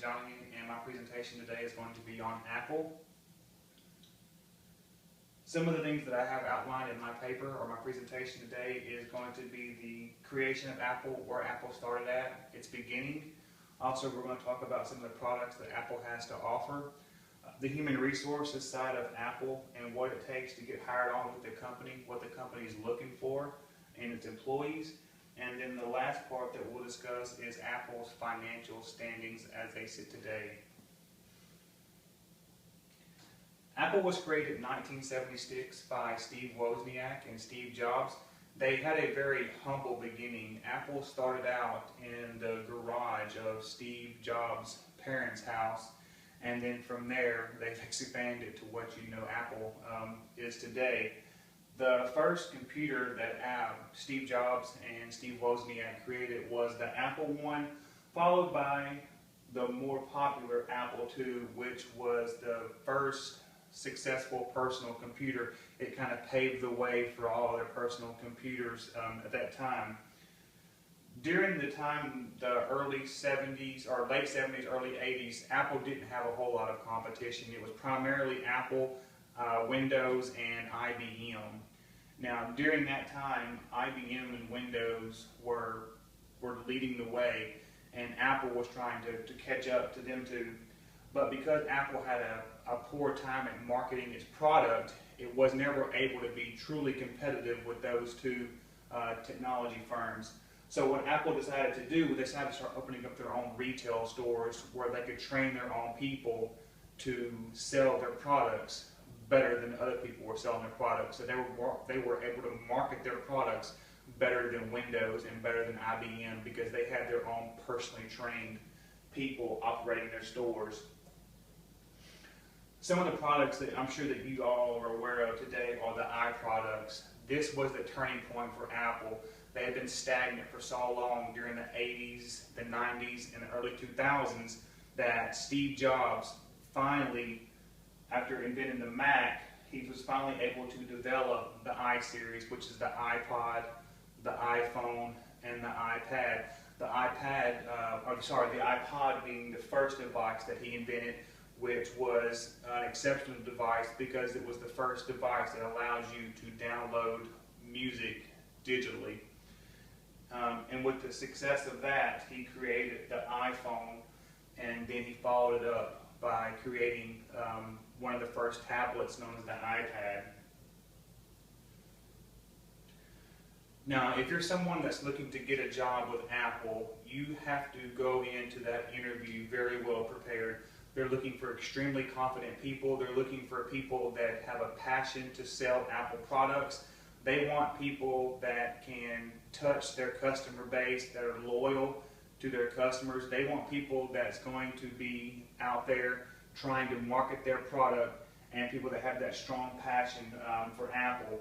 Johnny, and my presentation today is going to be on Apple. Some of the things that I have outlined in my paper or my presentation today is going to be the creation of Apple, where Apple started at, its beginning. Also, we're going to talk about some of the products that Apple has to offer, the human resources side of Apple and what it takes to get hired on with the company, what the company is looking for and its employees. And then the last part that we'll discuss is Apple's financial standings as they sit today. Apple was created in 1976 by Steve Wozniak and Steve Jobs. They had a very humble beginning. Apple started out in the garage of Steve Jobs' parents' house, and then from there they've expanded to what you know Apple is today. The first computer that Steve Jobs and Steve Wozniak created was the Apple I, followed by the more popular Apple II, which was the first successful personal computer. It kind of paved the way for all other personal computers at that time. During the time, the early 70s, or late 70s, early 80s, Apple didn't have a whole lot of competition. It was primarily Apple, Windows, and IBM. Now, during that time, IBM and Windows were leading the way, and Apple was trying to catch up to them too. But because Apple had a poor time at marketing its product, it was never able to be truly competitive with those two technology firms. So what Apple decided to do, they decided to start opening up their own retail stores where they could train their own people to sell their products better than other people were selling their products. So they were able to market their products better than Windows and better than IBM because they had their own personally trained people operating their stores. Some of the products that I'm sure that you all are aware of today are the iProducts. This was the turning point for Apple. They had been stagnant for so long during the 80s, the 90s, and the early 2000s that Steve Jobs finally, after inventing the Mac, he was finally able to develop the iSeries, which is the iPod, the iPhone, and the iPad. The iPod being the first device that he invented, which was an exceptional device because it was the first device that allows you to download music digitally. And with the success of that, he created the iPhone, and then he followed it up by creating one of the first tablets known as the iPad. Now, if you're someone that's looking to get a job with Apple, you have to go into that interview very well prepared. They're looking for extremely confident people. They're looking for people that have a passion to sell Apple products. They want people that can touch their customer base, that are loyal to their customers. They want people that's going to be out there trying to market their product, and people that have that strong passion for Apple.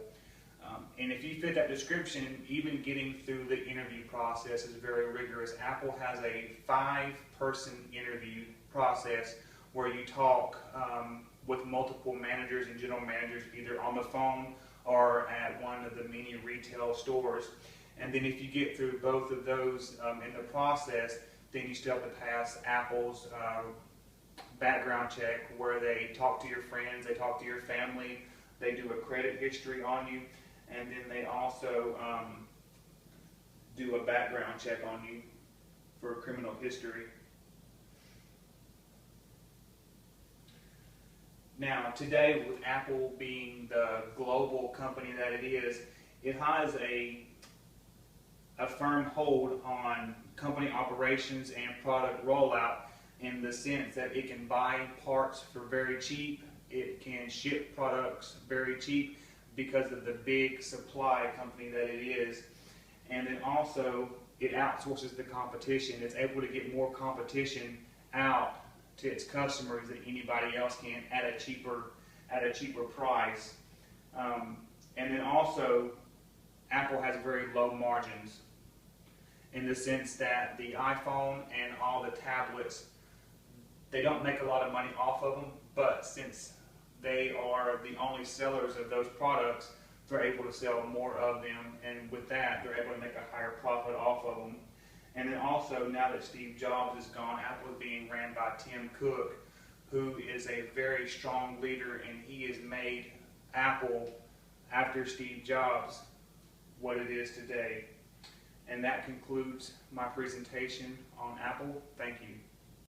And if you fit that description, even getting through the interview process is very rigorous. Apple has a 5-person interview process where you talk with multiple managers and general managers either on the phone or at one of the many retail stores. And then if you get through both of those in the process, then you still have to pass Apple's background check, where they talk to your friends, they talk to your family, they do a credit history on you, and then they also do a background check on you for criminal history. Now, today, with Apple being the global company that it is, it has a firm hold on company operations and product rollout, in the sense that it can buy parts for very cheap, it can ship products very cheap because of the big supply company that it is, and then also it outsources the competition. It's able to get more competition out to its customers than anybody else can at a cheaper price. And then also, Apple has very low margins, in the sense that the iPhone and all the tablets, they don't make a lot of money off of them, but since they are the only sellers of those products, they're able to sell more of them, and with that, they're able to make a higher profit off of them. And then also, now that Steve Jobs is gone, Apple is being ran by Tim Cook, who is a very strong leader, and he has made Apple, after Steve Jobs, what it is today. And that concludes my presentation on Apple. Thank you.